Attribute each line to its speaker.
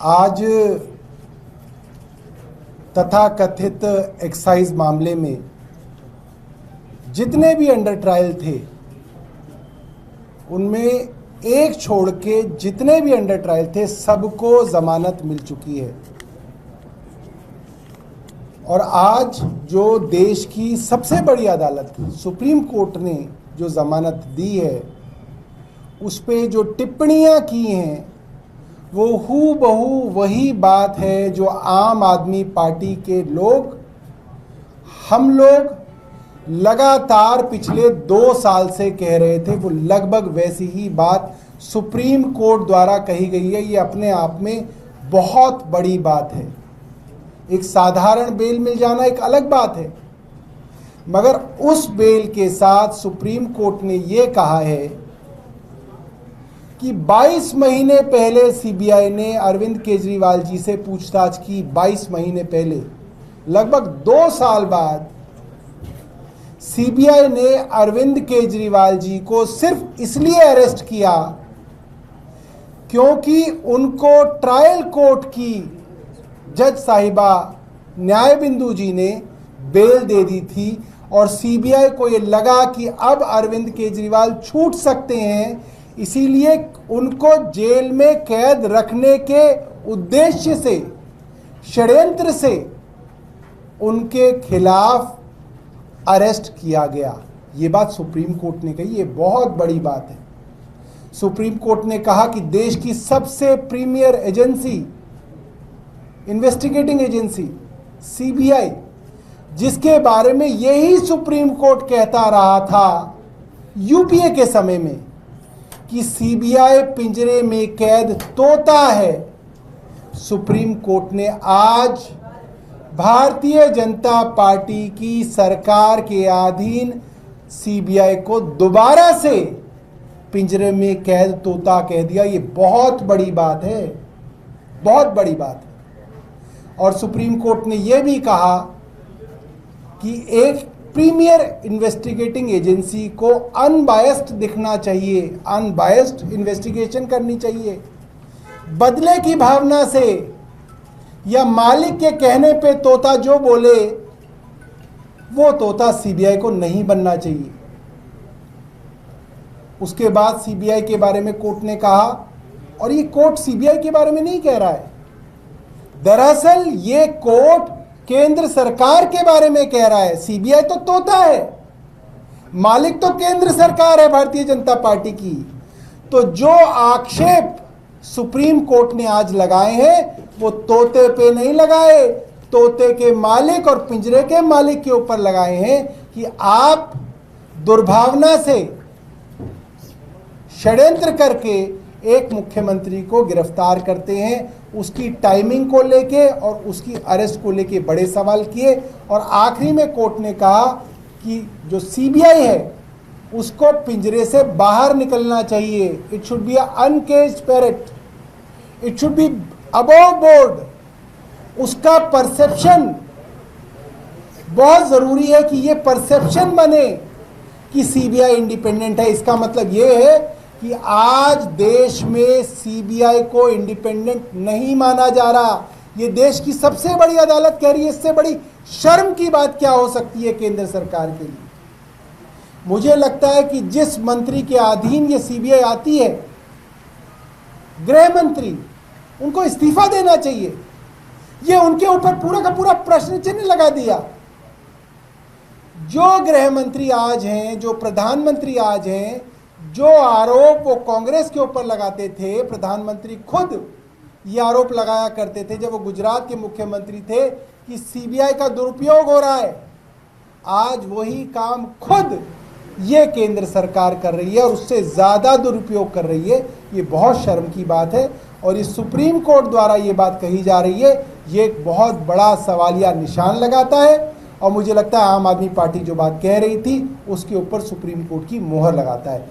Speaker 1: आज तथाकथित एक्साइज मामले में जितने भी अंडर ट्रायल थे उनमें एक छोड़ के जितने भी अंडर ट्रायल थे सबको जमानत मिल चुकी है। और आज जो देश की सबसे बड़ी अदालत सुप्रीम कोर्ट ने जो जमानत दी है उस पे जो टिप्पणियां की हैं वो हूबहू वही बात है जो आम आदमी पार्टी के लोग हम लोग लगातार पिछले 2 साल से कह रहे थे। वो लगभग वैसी ही बात सुप्रीम कोर्ट द्वारा कही गई है। ये अपने आप में बहुत बड़ी बात है। एक साधारण बेल मिल जाना एक अलग बात है, मगर उस बेल के साथ सुप्रीम कोर्ट ने ये कहा है कि 22 महीने पहले सीबीआई ने अरविंद केजरीवाल जी से पूछताछ की। 22 महीने पहले, लगभग 2 साल बाद सीबीआई ने अरविंद केजरीवाल जी को सिर्फ इसलिए अरेस्ट किया क्योंकि उनको ट्रायल कोर्ट की जज साहिबा न्याय बिंदु जी ने बेल दे दी थी और सीबीआई को ये लगा कि अब अरविंद केजरीवाल छूट सकते हैं, इसीलिए उनको जेल में कैद रखने के उद्देश्य से, षड्यंत्र से उनके खिलाफ अरेस्ट किया गया। ये बात सुप्रीम कोर्ट ने कही। ये बहुत बड़ी बात है। सुप्रीम कोर्ट ने कहा कि देश की सबसे premier agency, investigating agency CBI, जिसके बारे में यही सुप्रीम कोर्ट कहता रहा था यूपीए के समय में कि सीबीआई पिंजरे में कैद तोता है, सुप्रीम कोर्ट ने आज भारतीय जनता पार्टी की सरकार के अधीन सीबीआई को दोबारा से पिंजरे में कैद तोता कह दिया। ये बहुत बड़ी बात है, बहुत बड़ी बात है। और सुप्रीम कोर्ट ने यह भी कहा कि एक प्रीमियर इन्वेस्टिगेटिंग एजेंसी को अनबायस्ड दिखना चाहिए, अनबायस्ड इन्वेस्टिगेशन करनी चाहिए। बदले की भावना से या मालिक के कहने पे तोता जो बोले वो तोता सीबीआई को नहीं बनना चाहिए। उसके बाद सीबीआई के बारे में कोर्ट ने कहा, और ये कोर्ट सीबीआई के बारे में नहीं कह रहा है, दरअसल ये कोर्ट केंद्र सरकार के बारे में कह रहा है। सीबीआई तो तोता है, मालिक तो केंद्र सरकार है भारतीय जनता पार्टी की। तो जो आक्षेप सुप्रीम कोर्ट ने आज लगाए हैं वो तोते पे नहीं लगाए, तोते के मालिक और पिंजरे के मालिक के ऊपर लगाए हैं कि आप दुर्भावना से षड्यंत्र करके एक मुख्यमंत्री को गिरफ्तार करते हैं। उसकी टाइमिंग को लेके और उसकी अरेस्ट को लेके बड़े सवाल किए। और आखिरी में कोर्ट ने कहा कि जो सीबीआई है उसको पिंजरे से बाहर निकलना चाहिए। It should be uncaged parrot, it should be above board. उसका परसेप्शन बहुत जरूरी है कि ये परसेप्शन बने कि सीबीआई इंडिपेंडेंट है। इसका मतलब ये है कि आज देश में सीबीआई को इंडिपेंडेंट नहीं माना जा रहा। ये देश की सबसे बड़ी अदालत कह रही है। इससे बड़ी शर्म की बात क्या हो सकती है केंद्र सरकार के लिए। मुझे लगता है कि जिस मंत्री के अधीन ये सीबीआई आती है, गृह मंत्री, उनको इस्तीफा देना चाहिए। ये उनके ऊपर पूरा का पूरा प्रश्न चिन्ह लगा दिया। जो गृह मंत्री आज हैं, जो प्रधानमंत्री आज हैं, जो आरोप वो कांग्रेस के ऊपर लगाते थे, प्रधानमंत्री खुद ये आरोप लगाया करते थे जब वो गुजरात के मुख्यमंत्री थे कि सीबीआई का दुरुपयोग हो रहा है, आज वही काम खुद ये केंद्र सरकार कर रही है और उससे ज़्यादा दुरुपयोग कर रही है। ये बहुत शर्म की बात है और इस सुप्रीम कोर्ट द्वारा ये बात कही जा रही है, ये एक बहुत बड़ा सवालिया निशान लगाता है। और मुझे लगता है आम आदमी पार्टी जो बात कह रही थी उसके ऊपर सुप्रीम कोर्ट की मोहर लगाता है।